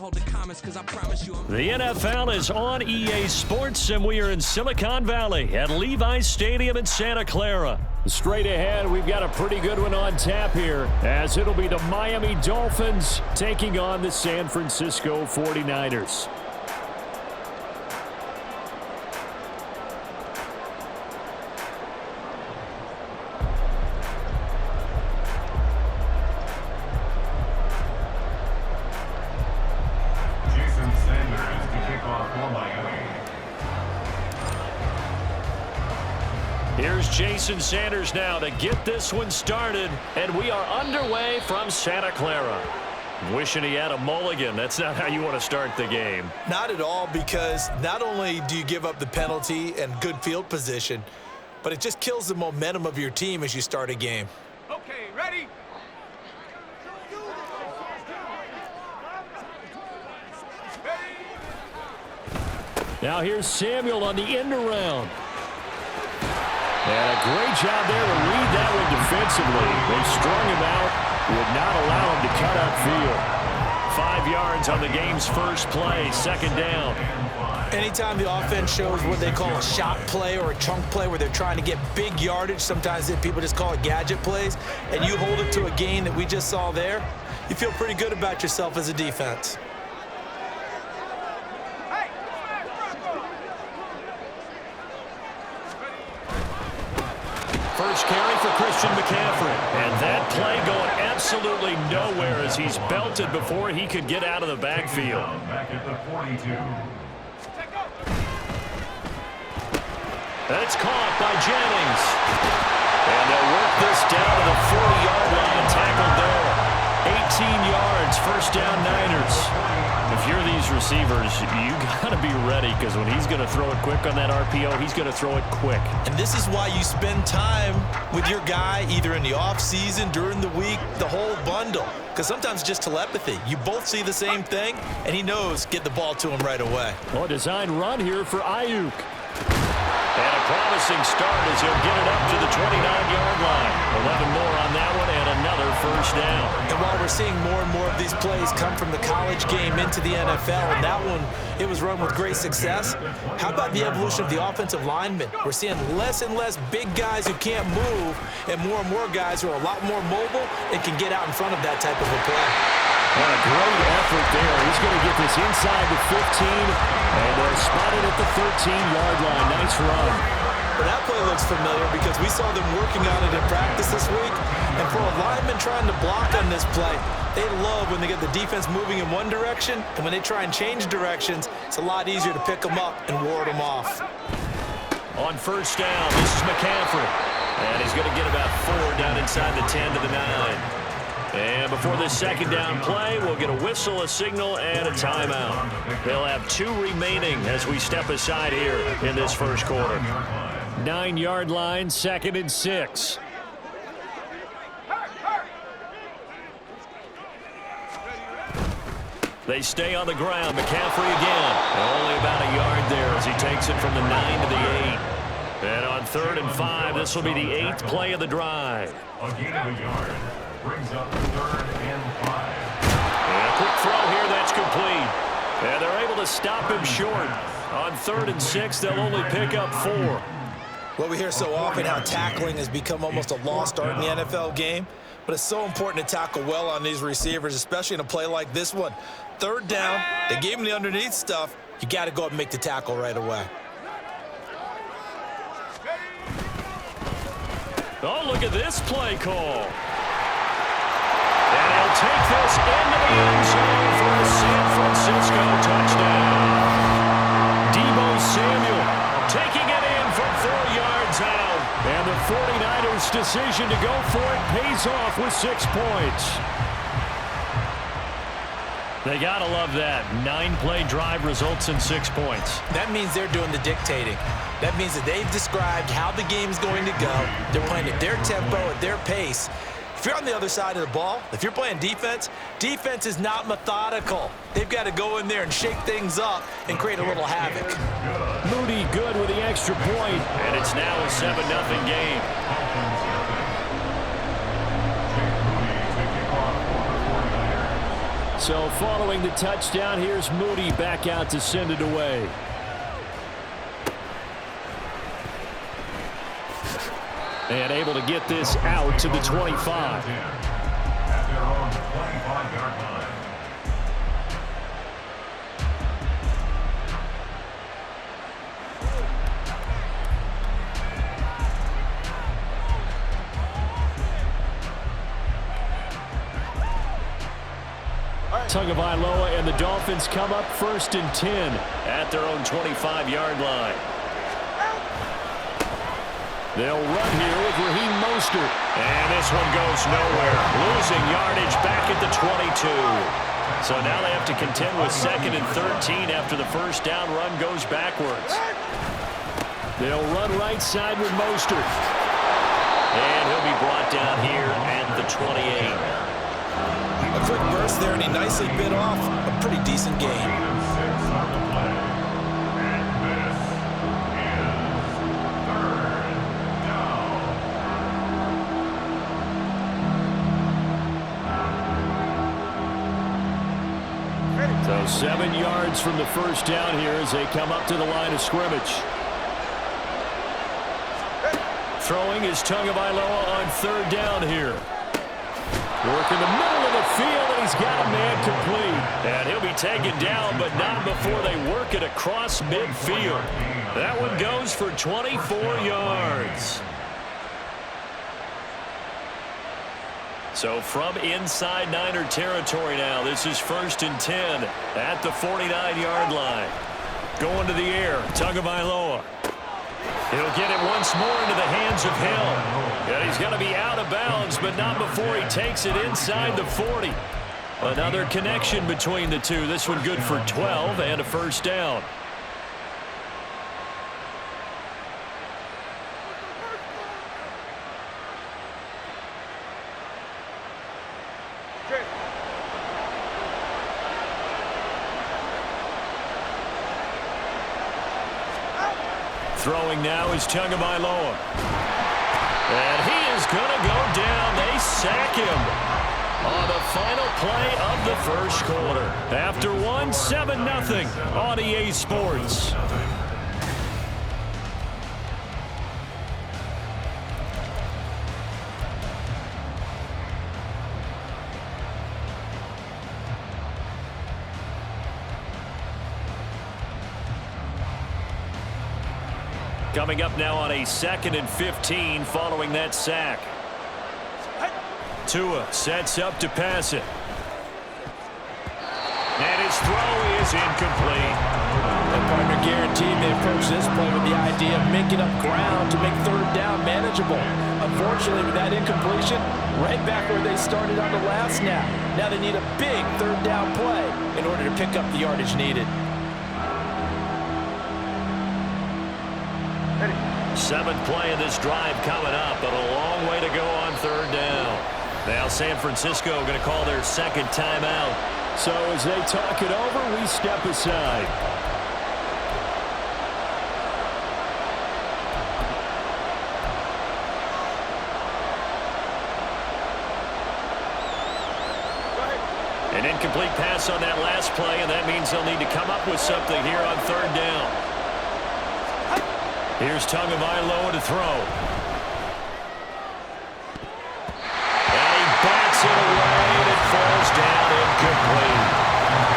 The NFL is on EA Sports, and we are in Silicon Valley at Levi's Stadium in Santa Clara. Straight ahead, we've got a pretty good one on tap here, as it'll be the Miami Dolphins taking on the San Francisco 49ers. Here's Jason Sanders now to get this one started, and we are underway from Santa Clara. Wishing he had a mulligan. That's not how you want to start the game. Not at all, because not only do you give up the penalty and good field position, but it just kills the momentum of your team as you start a game. Okay, ready? Now here's Samuel on the end around. And a great job there to read that one defensively. They strung him out, would not allow him to cut upfield. 5 yards on the game's first play, second down. Anytime the offense shows what they call a shot play or a chunk play where they're trying to get big yardage, sometimes people just call it gadget plays, and you hold it to a gain that we just saw there, you feel pretty good about yourself as a defense. First carry for Christian McCaffrey. And that play going absolutely nowhere as he's belted before he could get out of the backfield. Back at the 42. That's caught by Jennings. And they'll work this down to the 40-yard line, tackled there. 18 yards, first down Niners. If you're these receivers, you got to be ready, because when he's going to throw it quick on that RPO, he's going to throw it quick. And this is why you spend time with your guy either in the offseason, during the week, the whole bundle. Because sometimes just telepathy. You both see the same thing, and he knows get the ball to him right away. Well, a design run here for Ayuk. And a promising start as he'll get it up to the 29-yard line. 11 more on that one and another first down. And while we're seeing more and more of these plays come from the college game into the NFL, and that one, it was run with great success, how about the evolution of the offensive linemen? We're seeing less and less big guys who can't move and more guys who are a lot more mobile and can get out in front of that type of a play. What a great effort there. He's going to get this inside the 15, and they'll spot it at the 13-yard line. Nice run. Well, that play looks familiar because we saw them working on it in practice this week. And for a lineman trying to block on this play, they love when they get the defense moving in one direction, and when they try and change directions, it's a lot easier to pick them up and ward them off. On first down, this is McCaffrey. And he's going to get about 4 down inside the 10 to the 9. And before this second down play, we'll get a whistle, a signal, and a timeout. They'll have 2 remaining as we step aside here in this first quarter. 9-yard line, 2nd and 6. They stay on the ground. McCaffrey again. Only about a yard there as he takes it from the 9 to the 8. And on 3rd and 5, this will be the 8th play of the drive. A gain of a yard. Brings up 3rd and 5. And a quick throw here, that's complete. And they're able to stop him short. On 3rd and 6, they'll only pick up 4. Well, we hear so often how tackling has become almost a lost art in the NFL game, but it's so important to tackle well on these receivers, especially in a play like this one. 3rd down, they gave him the underneath stuff. You got to go up and make the tackle right away. Oh, look at this play call. And he'll take this into the end zone for a San Francisco touchdown. Deebo Samuel taking it in from 4 yards out. And the 49ers' decision to go for it pays off with 6 points. They got to love that. 9-play drive results in 6 points. That means they're doing the dictating. That means that they've described how the game's going to go. They're playing at their tempo, at their pace. If you're on the other side of the ball, if you're playing defense, defense is not methodical. They've got to go in there and shake things up and create a little havoc. Moody good with the extra point, and it's now a 7-0 game. So following the touchdown, here's Moody back out to send it away. And able to get this out to the 25. At their own 25-yard line. Tagovailoa and the Dolphins come up 1st and 10 at their own 25-yard line. They'll run here with Raheem Mostert. And this one goes nowhere. Losing yardage back at the 22. So now they have to contend with 2nd and 13 after the first down run goes backwards. They'll run right side with Mostert. And he'll be brought down here at the 28. A quick burst there, and he nicely bit off a pretty decent game. 6 on the play. And this is 3rd down. So 7 yards from the first down here as they come up to the line of scrimmage. Throwing is Tagovailoa on 3rd down here. Work in the middle of the field, and he's got a man complete. And he'll be taken down, but not before they work it across midfield. That one goes for 24 yards. So from inside Niner territory now, this is 1st and 10 at the 49-yard line. Going to the air, Tagovailoa. He'll get it once more into the hands of Hill. And he's going to be out of bounds, but not before he takes it inside the 40. Another connection between the two. This one good for 12 and a first down. Throwing now is Tagovailoa. And he is going to go down. They sack him on the final play of the first quarter. After one, 7-0 on EA Sports. Coming up now on a 2nd and 15 following that sack. Tua sets up to pass it. And his throw is incomplete. And partner guaranteed they approach this play with the idea of making up ground to make 3rd down manageable. Unfortunately, with that incompletion, right back where they started on the last snap. Now they need a big 3rd down play in order to pick up the yardage needed. 7th play of this drive coming up, but a long way to go on 3rd down. Now San Francisco going to call their 2nd timeout. So as they talk it over, we step aside. An incomplete pass on that last play, and that means they'll need to come up with something here on 3rd down. Here's Tagovailoa to throw. And he bats it away, and it falls down incomplete.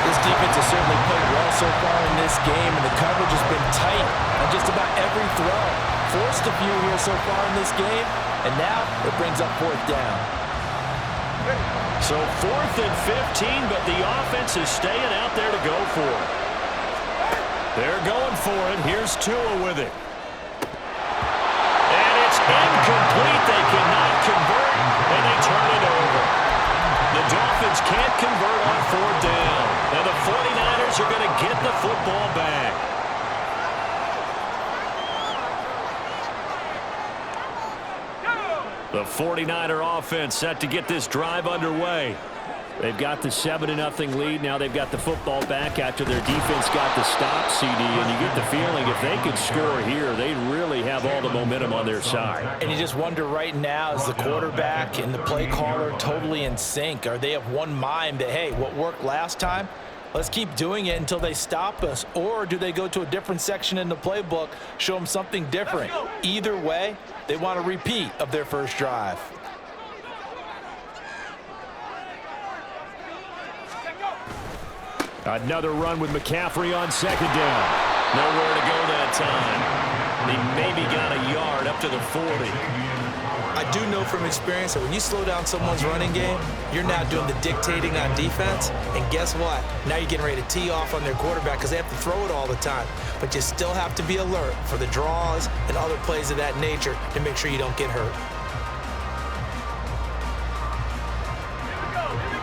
This defense has certainly played well so far in this game, and the coverage has been tight on just about every throw. Forced a few here so far in this game, and now it brings up 4th down. So 4th and 15, but the offense is staying out there to go for it. They're going for it. Here's Tua with it. Incomplete. They cannot convert, and they turn it over. The Dolphins can't convert on 4th down, and the 49ers are going to get the football back. The 49er offense set to get this drive underway. They've got the 7-0 lead. Now they've got the football back after their defense got the stop, CD. And you get the feeling if they could score here, they really have all the momentum on their side. And you just wonder right now, is the quarterback and the play caller totally in sync? Are they of one mind that, hey, what worked last time, let's keep doing it until they stop us? Or do they go to a different section in the playbook, show them something different? Either way, they want a repeat of their first drive. Another run with McCaffrey on second down. Nowhere to go that time. He maybe got a yard up to the 40. I do know from experience that when you slow down someone's running game, you're now doing the dictating on defense. And guess what? Now you're getting ready to tee off on their quarterback because they have to throw it all the time. But you still have to be alert for the draws and other plays of that nature to make sure you don't get hurt.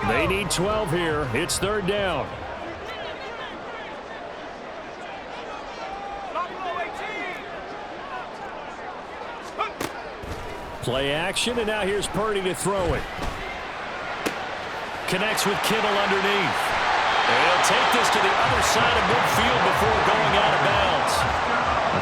They need 12 here. It's third down. Play action, and now here's Purdy to throw it. Connects with Kittle underneath. And he'll take this to the other side of midfield before going out of bounds.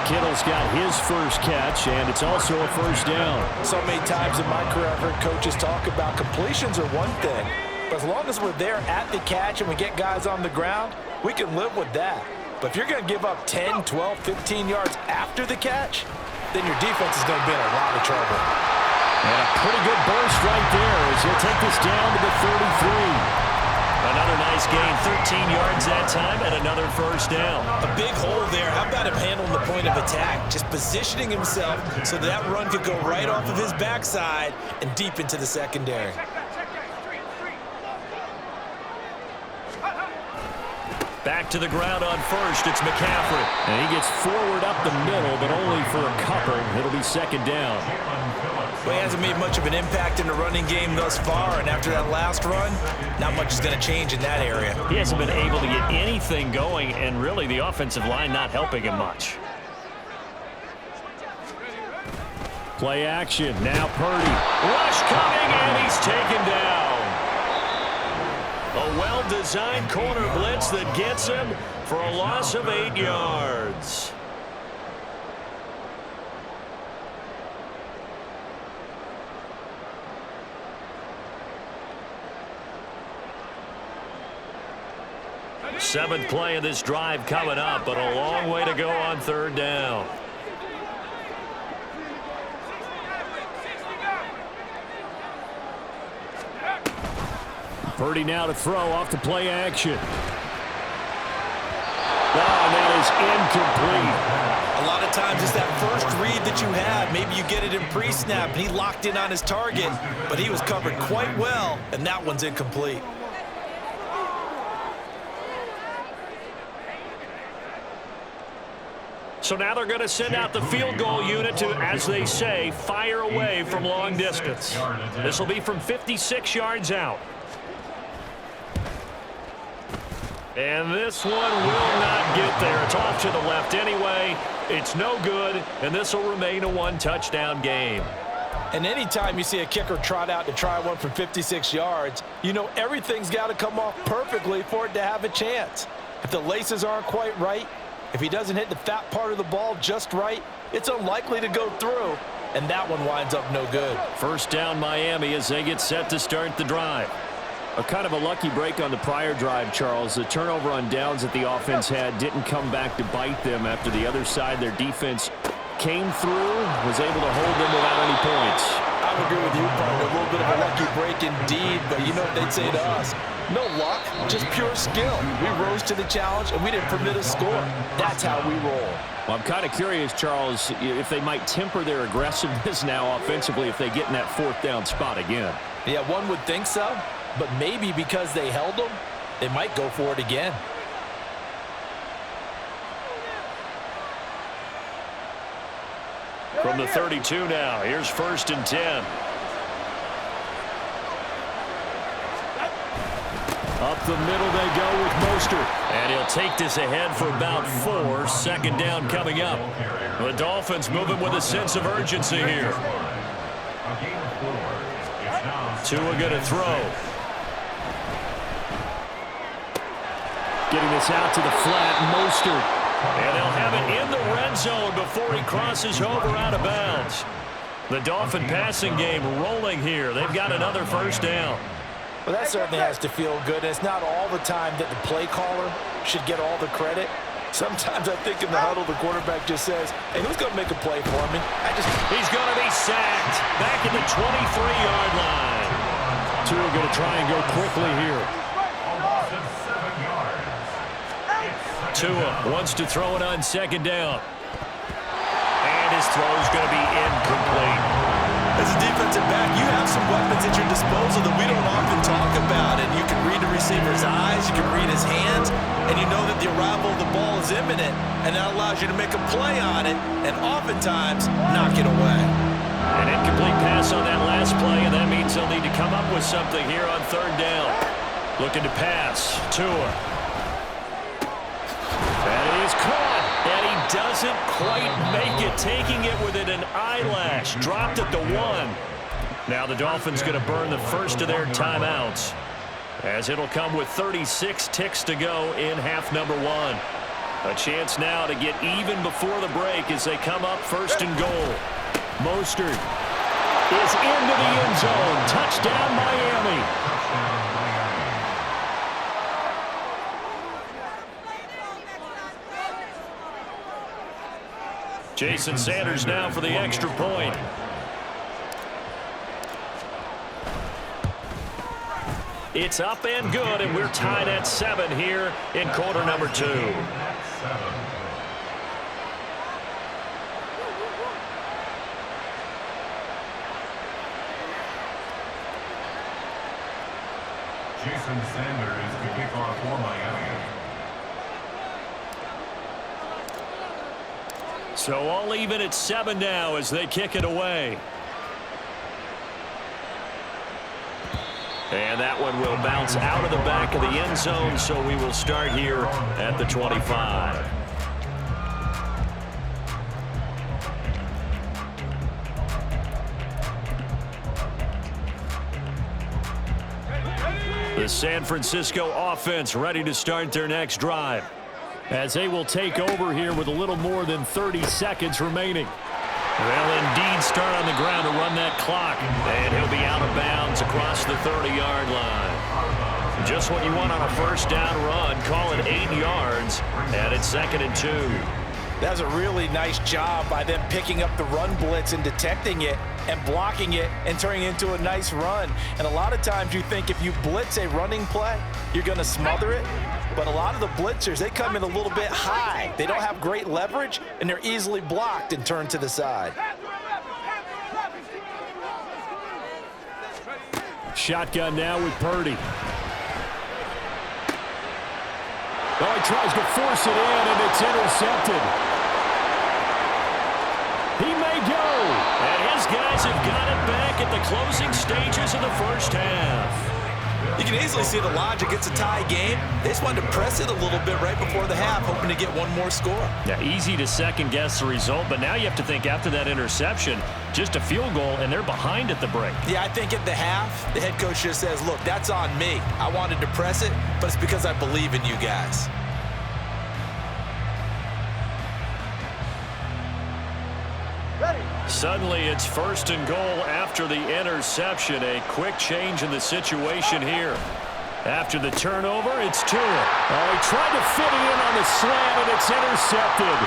Kittle's got his first catch, and it's also a first down. So many times in my career, I've heard coaches talk about completions are one thing. But as long as we're there at the catch and we get guys on the ground, we can live with that. But if you're going to give up 10, 12, 15 yards after the catch, then your defense is going to be in a lot of trouble. And a pretty good burst right there as he'll take this down to the 33. Another nice gain, 13 yards that time, and another first down. A big hole there. How about him handling the point of attack? Just positioning himself so that run could go right off of his backside and deep into the secondary. Back to the ground on first. It's McCaffrey. And he gets forward up the middle, but only for a couple. It'll be second down. Well, he hasn't made much of an impact in the running game thus far, and after that last run, not much is going to change in that area. He hasn't been able to get anything going, and really the offensive line not helping him much. Play action. Now Purdy. Rush coming, and he's taken down. A well-designed corner blitz that gets him for a loss of 8 yards. Seventh play of this drive coming up, but a long way to go on third down. Purdy now to throw off the play action. Oh, that is incomplete. A lot of times it's that first read that you have. Maybe you get it in pre-snap, and he locked in on his target, but he was covered quite well, and that one's incomplete. So now they're going to send out the field goal unit to, as they say, fire away from long distance. This will be from 56 yards out. And this one will not get there. It's off to the left anyway. It's no good, and this will remain a one-touchdown game. And anytime you see a kicker trot out to try one from 56 yards, you know everything's got to come off perfectly for it to have a chance. If the laces aren't quite right, if he doesn't hit the fat part of the ball just right, it's unlikely to go through, and that one winds up no good. First down Miami as they get set to start the drive. A kind of a lucky break on the prior drive, Charles. The turnover on downs that the offense had didn't come back to bite them after the other side. Their defense came through, was able to hold them without any points. I would agree with you, partner. A little bit of a lucky break indeed, but you know what they'd say to us. No luck, just pure skill. We rose to the challenge, and we didn't permit a score. That's how we roll. Well, I'm kind of curious, Charles, if they might temper their aggressiveness now offensively if they get in that fourth down spot again. Yeah, one would think so, but maybe because they held them, they might go for it again. From the 32 now, here's 1st and 10. Up the middle they go with Mostert. And he'll take this ahead for about 4. Second down coming up. The Dolphins moving with a sense of urgency here. Tua going to throw. Getting this out to the flat, Mostert. And they'll have it in the red zone before he crosses over out of bounds. The Dolphin passing game rolling here. They've got another first down. Well, that certainly has to feel good. It's not all the time that the play caller should get all the credit. Sometimes I think in the huddle, the quarterback just says, hey, who's going to make a play for me? He's going to be sacked back at the 23-yard line. Tua going to try and go quickly here. Tua wants to throw it on second down. And his throw is going to be incomplete. As a defensive back, you have some weapons at your disposal that we don't often talk about. And you can read the receiver's eyes, you can read his hands, and you know that the arrival of the ball is imminent. And that allows you to make a play on it and oftentimes knock it away. An incomplete pass on that last play, and that means they'll need to come up with something here on third down. Looking to pass. Tua. That is caught, and he doesn't quite make it, taking it within an eyelash. Dropped at the 1. Now the Dolphins going to burn the first of their timeouts, as it'll come with 36 ticks to go in half number 1. A chance now to get even before the break as they come up first and goal. Mostert is into the end zone. Touchdown, Miami. Jason Sanders now for the extra point. It's up and good, and we're tied at 7 here in quarter number 2. Jason Sanders to kick off for Miami. So all even at 7 now as they kick it away. And that one will bounce out of the back of the end zone, so we will start here at the 25. The San Francisco offense ready to start their next drive, as they will take over here with a little more than 30 seconds remaining. They'll indeed start on the ground to run that clock, and he'll be out of bounds across the 30-yard line. Just what you want on a first down run. Call it 8 yards, and it's 2nd and 2. That was a really nice job by them picking up the run blitz and detecting it and blocking it and turning it into a nice run. And a lot of times you think if you blitz a running play, you're going to smother it. But a lot of the blitzers, they come in a little bit high. They don't have great leverage, and they're easily blocked and turned to the side. Shotgun now with Purdy. Oh, he tries to force it in, and it's intercepted. He may go. And his guys have got it back at the closing stages of the first half. You can easily see the logic. It's a tie game. They just wanted to press it a little bit right before the half, hoping to get one more score. Yeah, easy to second-guess the result, but now you have to think after that interception, just a field goal, and they're behind at the break. Yeah, I think at the half, the head coach just says, look, that's on me. I wanted to press it, but it's because I believe in you guys. Suddenly, it's 1st and goal after the interception. A quick change in the situation here. After the turnover, it's Tua. Oh, he tried to fit it in on the slant, and it's intercepted.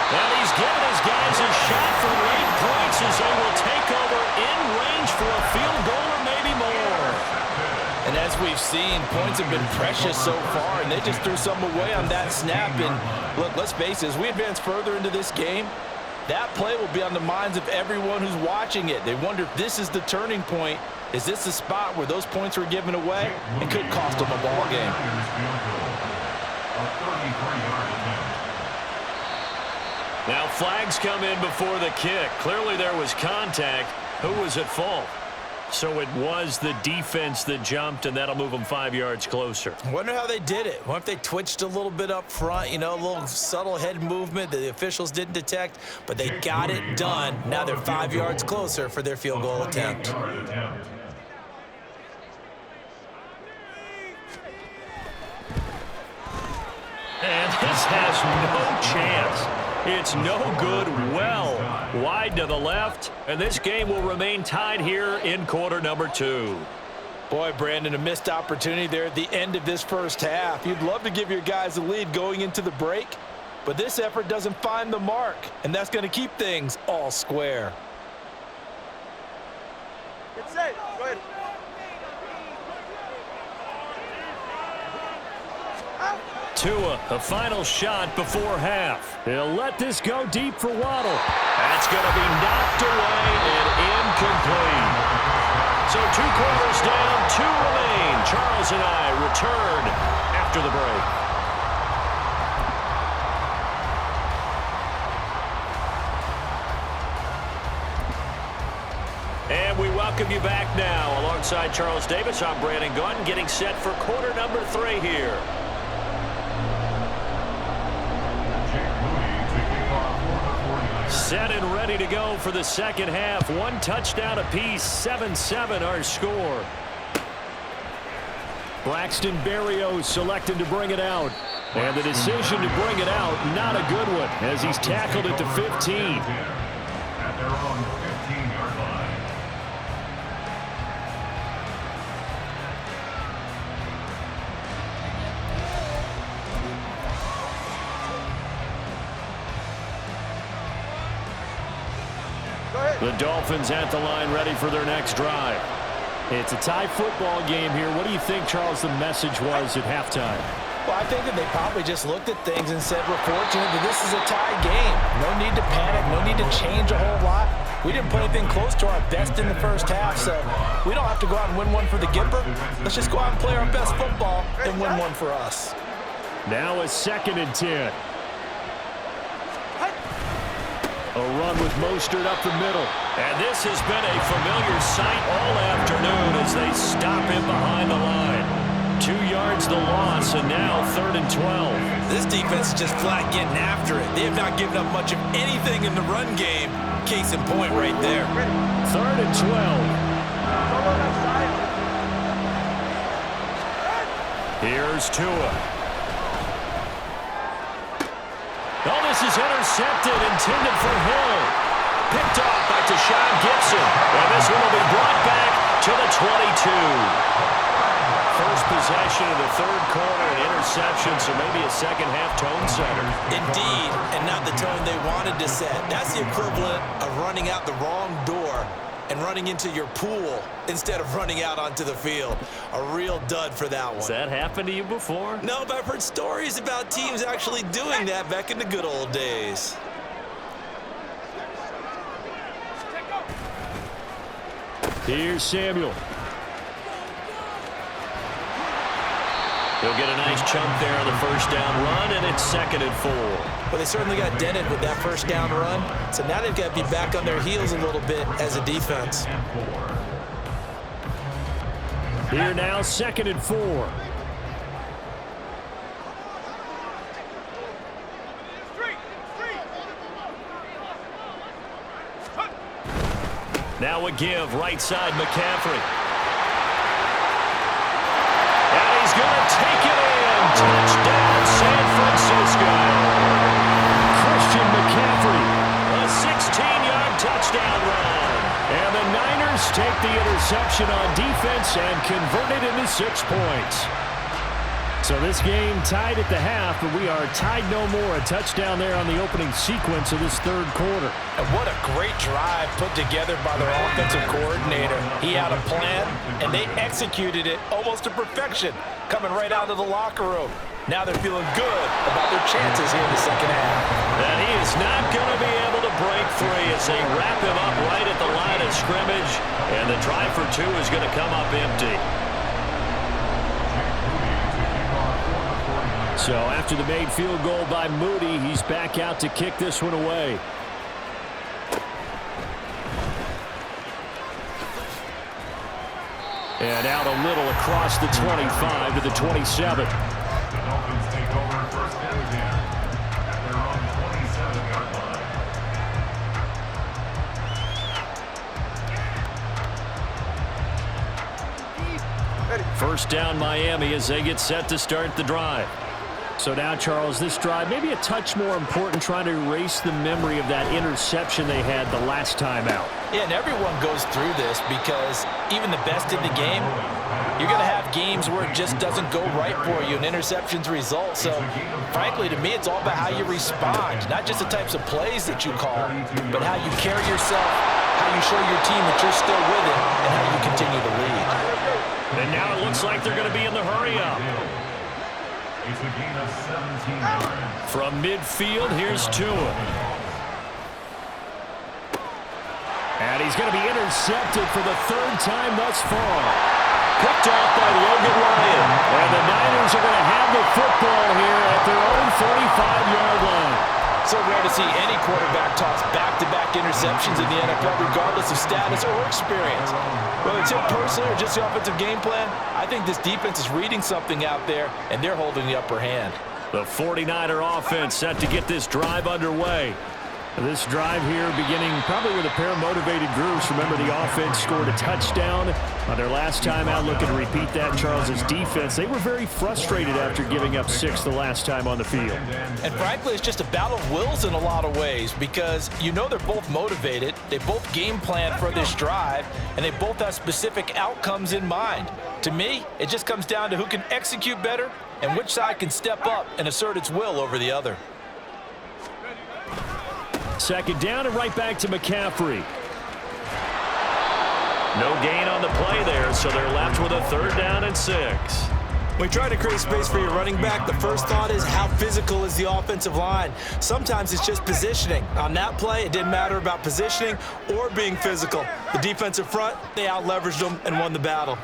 And he's giving his guys a shot for late points as they will take over in range for a field goal or maybe more. And as we've seen, points have been precious so far, and they just threw some away on that snap. And look, let's face it, as we advance further into this game, that play will be on the minds of everyone who's watching it. They wonder if this is the turning point. Is this the spot where those points were given away and could cost them a ball game? Now flags come in before the kick. Clearly there was contact. Who was at fault? So it was the defense that jumped, and that'll move them 5 yards closer. I wonder how they did it. What if they twitched a little bit up front, you know, a little subtle head movement that the officials didn't detect, but they got it done. Now they're 5 yards closer for their field goal attempt. And this has no chance. It's no good, well wide to the left, and this game will remain tied here in quarter number 2. Boy, Brandon, a missed opportunity there at the end of this first half. You'd love to give your guys a lead going into the break, but this effort doesn't find the mark, and that's going to keep things all square. Get set. Go ahead. Tua, a final shot before half. He'll let this go deep for Waddle. That's going to be knocked away and incomplete. So 2 quarters down, 2 remain. Charles and I return after the break. And we welcome you back now. Alongside Charles Davis, I'm Brandon Gunn, getting set for quarter number 3 here. Set and ready to go for the second half. 1 touchdown apiece, 7-7 our score. Braxton Berrios selected to bring it out. And the decision to bring it out, not a good one, as he's tackled at the 15. At their own 15-yard line. The Dolphins at the line, ready for their next drive. It's a tie football game here. What do you think, Charles, the message was at halftime? Well, I think that they probably just looked at things and said, we're fortunate that this is a tie game. No need to panic, no need to change a whole lot. We didn't put anything close to our best in the first half, so we don't have to go out and win one for the Gipper. Let's just go out and play our best football and win one for us. Now a 2nd and 10. A run with Mostert up the middle. And this has been a familiar sight all afternoon as they stop him behind the line. 2 yards the loss, and now 3rd and 12. This defense is just flat getting after it. They have not given up much of anything in the run game. Case in point right there. 3rd and 12. Here's Tua. Oh, this is intercepted, intended for Hill. Picked off by Deshaun Gibson. And this one will be brought back to the 22. First possession of the 3rd quarter, an interception, so maybe a second-half tone setter. Indeed, and not the tone they wanted to set. That's the equivalent of running out the wrong door and running into your pool instead of running out onto the field. A real dud for that one. Has that happened to you before? No, but I've heard stories about teams actually doing that back in the good old days. Here's Samuel. He'll get a nice chunk there on the first down run, and it's 2nd and 4. Well, they certainly got dented with that first down run, so now they've got to be back on their heels a little bit as a defense. Here now, 2nd and 4. Now a give, right side McCaffrey. And he's going to take it in. Touchdown, San Francisco. Christian McCaffrey, a 16-yard touchdown run. And the Niners take the interception on defense and convert it into 6 points. So this game tied at the half, but we are tied no more. A touchdown there on the opening sequence of this 3rd quarter. And what a great drive put together by their offensive coordinator. He had a plan, and they executed it almost to perfection, coming right out of the locker room. Now they're feeling good about their chances here in the second half. And he is not going to be able to break free as they wrap him up right at the line of scrimmage. And the try for 2 is going to come up empty. So after the made field goal by Moody, he's back out to kick this one away. And out a little across the 25 to the 27. The Dolphins take over first and 10 at their own 27-yard line. First down Miami as they get set to start the drive. So now, Charles, this drive maybe a touch more important, trying to erase the memory of that interception they had the last time out. Yeah, and everyone goes through this because even the best in the game, you're going to have games where it just doesn't go right for you and interceptions result. So, frankly, to me, it's all about how you respond, not just the types of plays that you call, but how you carry yourself, how you show your team that you're still with it, and how you continue to lead. And now it looks like they're going to be in the hurry-up. It's a gain of 17 yards. From midfield, here's Tua. And he's going to be intercepted for the third time thus far. Picked off by Logan Ryan. And the Niners are going to have the football here at their own 45-yard line. So rare to see any quarterback toss back-to-back interceptions in the NFL, regardless of status or experience. Whether it's him personally or just the offensive game plan, I think this defense is reading something out there, and they're holding the upper hand. The 49er offense set to get this drive underway. This drive here beginning probably with a pair of motivated groups. Remember, the offense scored a touchdown on their last time out. Looking to repeat that. Charles's defense, they were very frustrated after giving up 6 the last time on the field. And frankly, it's just a battle of wills in a lot of ways because you know they're both motivated. They both game plan for this drive, and they both have specific outcomes in mind. To me, it just comes down to who can execute better and which side can step up and assert its will over the other. Second down and right back to McCaffrey. No gain on the play there, so they're left with a third down and 6. When you try to create space for your running back, the first thought is how physical is the offensive line. Sometimes it's just positioning. On that play, it didn't matter about positioning or being physical. The defensive front, they out-leveraged them and won the battle.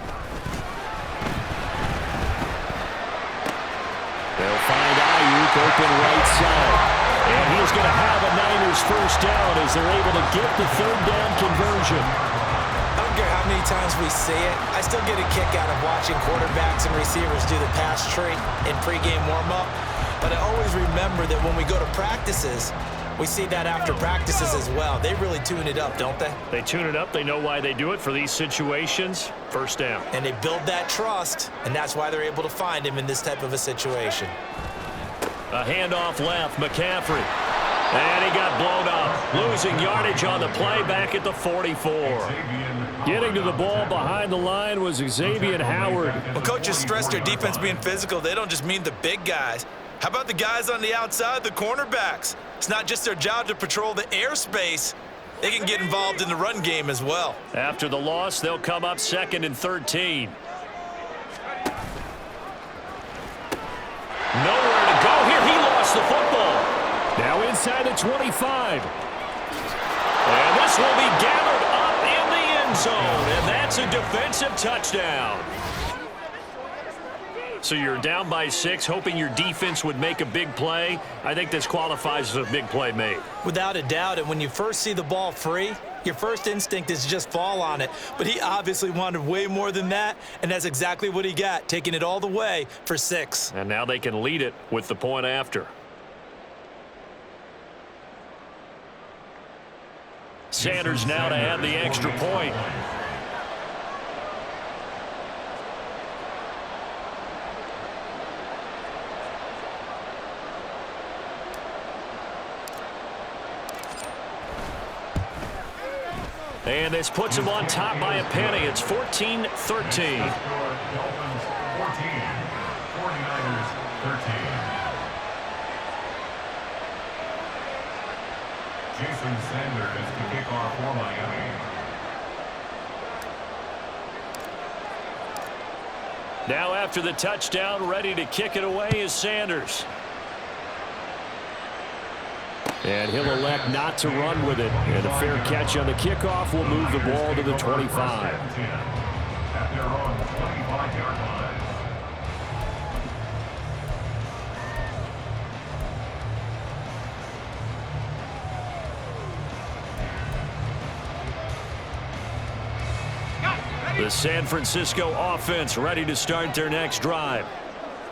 They'll find Ayuk open right side. And he's going to have a Niners first down as they're able to get the third down conversion. I don't care how many times we see it. I still get a kick out of watching quarterbacks and receivers do the pass tree in pregame warm-up. But I always remember that when we go to practices, we see that after practices as well. They really tune it up, don't they? They tune it up. They know why they do it for these situations. First down. And they build that trust, and that's why they're able to find him in this type of a situation. A handoff left, McCaffrey. And he got blown up. Losing yardage on the play back at the 44. Getting to the ball behind the line was Xavier Howard. When coaches stress their defense being physical, they don't just mean the big guys. How about the guys on the outside, the cornerbacks? It's not just their job to patrol the airspace. They can get involved in the run game as well. After the loss, they'll come up 2nd and 13. Nowhere to go here. He lost the football. Now inside the 25. And this will be gathered up in the end zone. And that's a defensive touchdown. So you're down by 6, hoping your defense would make a big play. I think this qualifies as a big play made. Without a doubt, and when you first see the ball free, your first instinct is just fall on it. But he obviously wanted way more than that, and that's exactly what he got, taking it all the way for 6. And now they can lead it with the point after. Sanders now to add the extra point. And this puts him on top by a penny. It's 14-13. Dolphins 14, 49ers 13. Jason Sanders to kick off for Miami. Now after the touchdown, ready to kick it away is Sanders. And he'll elect not to run with it. And a fair catch on the kickoff will move the ball to the 25. At their own 25-yard line. The San Francisco offense ready to start their next drive.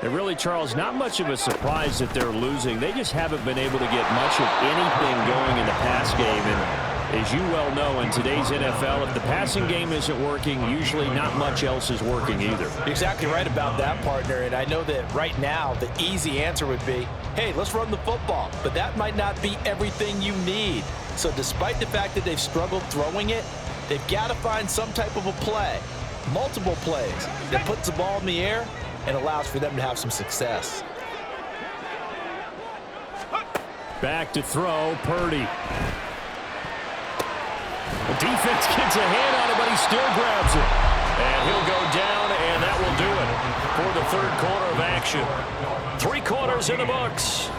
And really, Charles, not much of a surprise that they're losing. They just haven't been able to get much of anything going in the pass game. And as you well know, in today's NFL, if the passing game isn't working, usually not much else is working either. You're exactly right about that, partner. And I know that right now the easy answer would be, hey, let's run the football. But that might not be everything you need. So despite the fact that they've struggled throwing it, they've got to find some type of a play, multiple plays, that puts the ball in the air and allows for them to have some success. Back to throw, Purdy. The defense gets a hand on it, but he still grabs it. And he'll go down, and that will do it for the third quarter of action. 3 quarters in the books.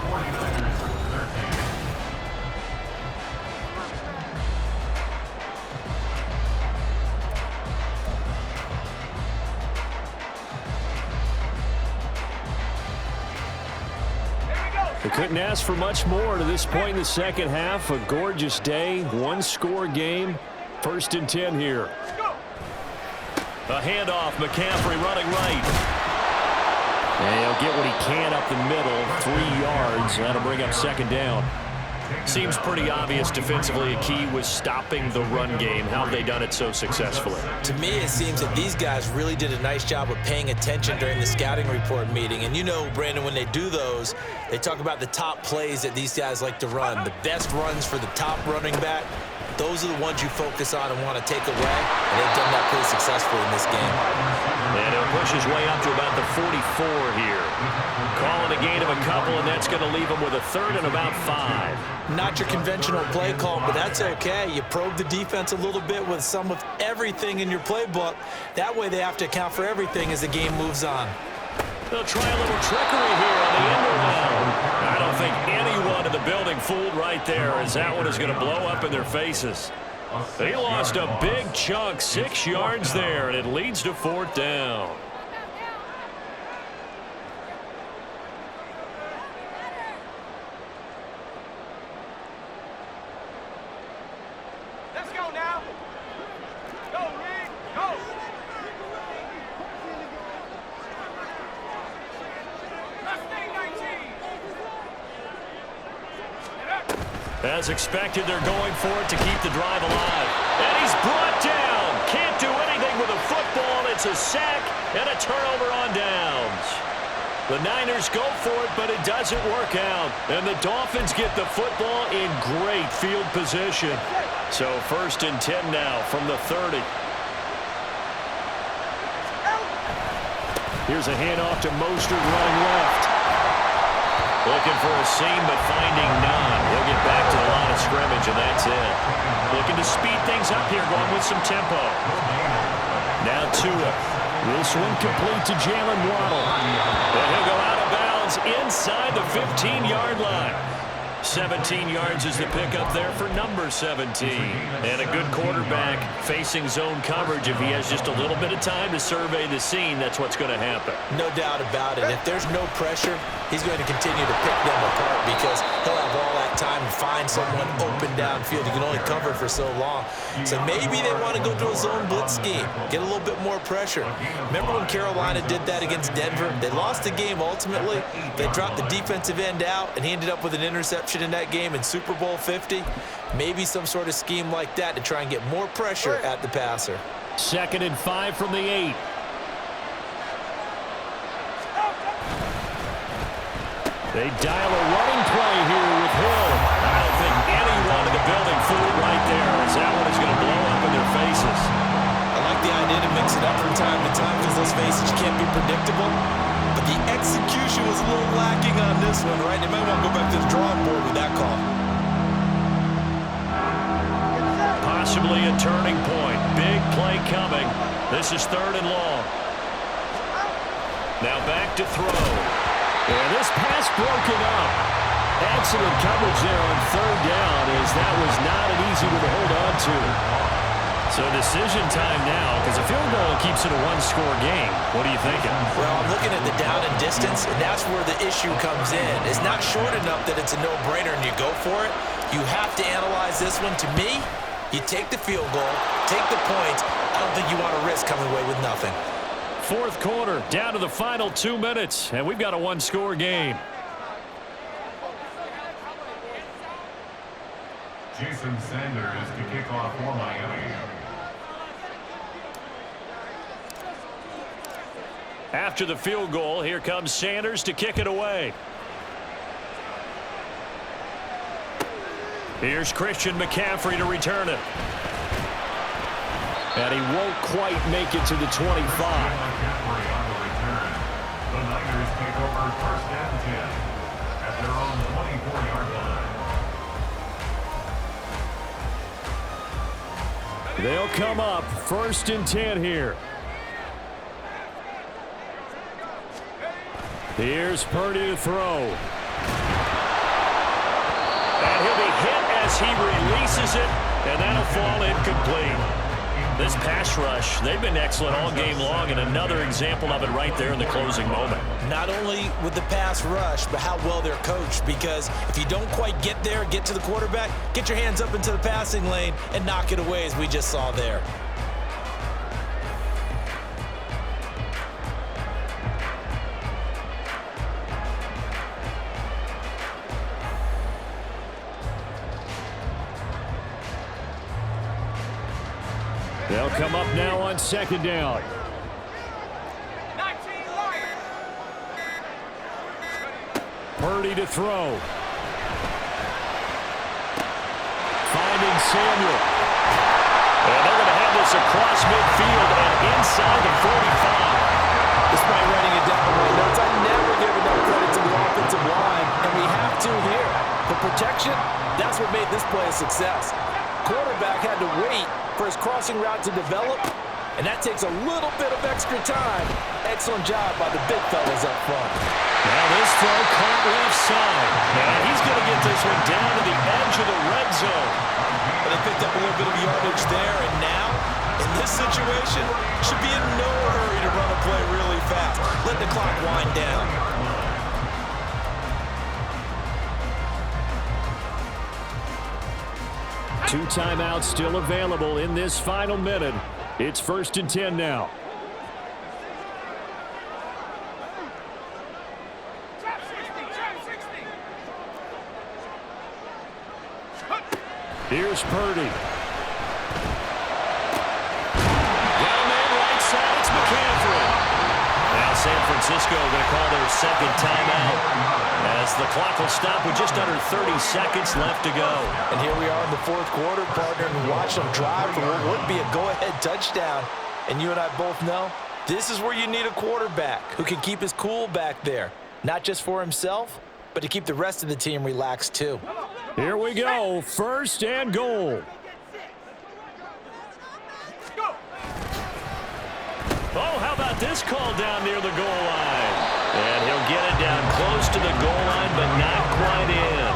They couldn't ask for much more to this point in the second half. A gorgeous day, one-score game. 1st and 10 here. A handoff, McCaffrey running right. And he'll get what he can up the middle, 3 yards. That'll bring up 2nd down. Seems pretty obvious defensively a key was stopping the run game. How have they done it so successfully? To me, it seems that these guys really did a nice job of paying attention during the scouting report meeting. And you know, Brandon, when they do those, they talk about the top plays that these guys like to run. The best runs for the top running back, those are the ones you focus on and want to take away. And they've done that pretty successfully in this game. And he'll push his way up to about the 44 here. Calling a gain of a couple, and that's going to leave him with a 3rd and about 5. Not your conventional play call, but that's okay. You probe the defense a little bit with some of everything in your playbook. That way they have to account for everything as the game moves on. They'll try a little trickery here on the end around. I don't think anyone in the building fooled right there, as that one is going to blow up in their faces. He lost a big chunk, 6 yards there, and it leads to 4th down. Let's go now. Go, Reed. Go. Let's stay 19. As expected, they're going for it to keep the drive alive. And he's brought down. Can't do anything with a football. It's a sack and a turnover on downs. The Niners go for it, but it doesn't work out. And the Dolphins get the football in great field position. So 1st and 10 now from the 30. Here's a handoff to Mostert running left. Looking for a seam, but finding none. He'll get back to the line of scrimmage, and that's it. Looking to speed things up here, going with some tempo. Now Tua. Will swing complete to Jalen Waddle. And he'll go out of bounds inside the 15-yard line. 17 yards is the pickup there for number 17. And a good quarterback facing zone coverage. If he has just a little bit of time to survey the scene, that's what's going to happen. No doubt about it. If there's no pressure, he's going to continue to pick them apart because he'll have all that time to find someone open downfield. You can only cover for so long. So maybe they want to go to a zone blitz scheme, get a little bit more pressure. Remember when Carolina did that against Denver? They lost the game ultimately. They dropped the defensive end out, and he ended up with an interception in that game in Super Bowl 50. Maybe some sort of scheme like that to try and get more pressure at the passer. 2nd and 5 from the 8. They dial a running play here with Hill. I don't think anyone in the building fooled right there, as that one is going to blow up in their faces. I like the idea to mix it up from time to time because let's face it, you can't be predictable. But the execution was a little lacking on this one, right? They might want to go back to the drawing board with that call. Possibly a turning point. Big play coming. This is 3rd and long. Now back to throw. And this pass broken up. Excellent coverage there on 3rd down, as that was not an easy one to hold on to. So decision time now, because a field goal keeps it a one-score game. What are you thinking? Well, I'm looking at the down and distance, and that's where the issue comes in. It's not short enough that it's a no-brainer and you go for it. You have to analyze this one. To me, You take the field goal, take the points. I don't think you want to risk coming away with nothing. Fourth quarter, down to the final 2 minutes, and we've got a one-score game. Jason Sanders to kick off for Miami. After the field goal, here comes Sanders to kick it away. Here's Christian McCaffrey to return it. And he won't quite make it to the 25. McCaffrey on the return. The Niners take over first and 10 at their own 24-yard line. They'll come up first and 10 here. Here's Purdy to throw. And he'll be hit as he releases it, and that'll fall incomplete. This pass rush, they've been excellent all game long, and another example of it right there in the closing moment. Not only with the pass rush, but how well they're coached, because if you don't quite get there, get to the quarterback, get your hands up into the passing lane and knock it away as we just saw there. They'll come up now on second down. 19 Lions. Purdy to throw. Finding Samuel. And they're going to have this across midfield and inside the 45. Despite writing it down in my notes, I never give enough credit to the offensive line, and we have to here. The protection, that's what made this play a success. Quarterback had to wait for his crossing route to develop, and that takes a little bit of extra time. Excellent job by the big fellas up front. Now this throw caught left side. And he's going to get this one down to the edge of the red zone. But they picked up a little bit of yardage there, and now, in this situation, should be in no hurry to run a play really fast. Let the clock wind down. Two timeouts still available in this final minute. It's first and 10 now. Here's Purdy. Down there right side, it's McCaffrey. Now San Francisco going to call their second timeout as the clock will stop with just under 30 seconds left to go. And here we are in the fourth quarter, partner, and watch them drive for what would be a go-ahead touchdown. And you and I both know this is where you need a quarterback who can keep his cool back there, not just for himself, but to keep the rest of the team relaxed too. Here we go, first and goal. Oh, how about this call down near the goal line? And he'll get it down close to the goal line, but not quite in.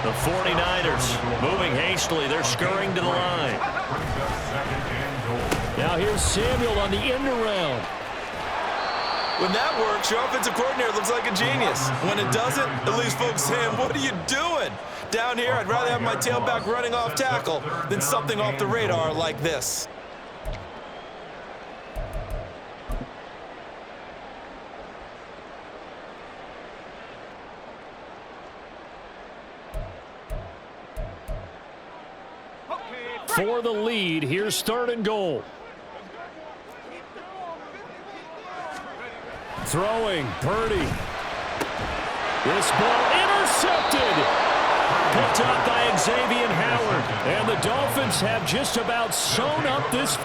The 49ers moving hastily. They're scurrying to the line. Now here's Samuel on the end around. When that works, your offensive coordinator looks like a genius. When it doesn't, it leaves folks saying, what are you doing? Down here, I'd rather have my tailback running off tackle than something off the radar like this. For the lead, here's third and goal. Throwing, Purdy. This ball intercepted. Picked up by Xavier Howard. And the Dolphins have just about sewn up this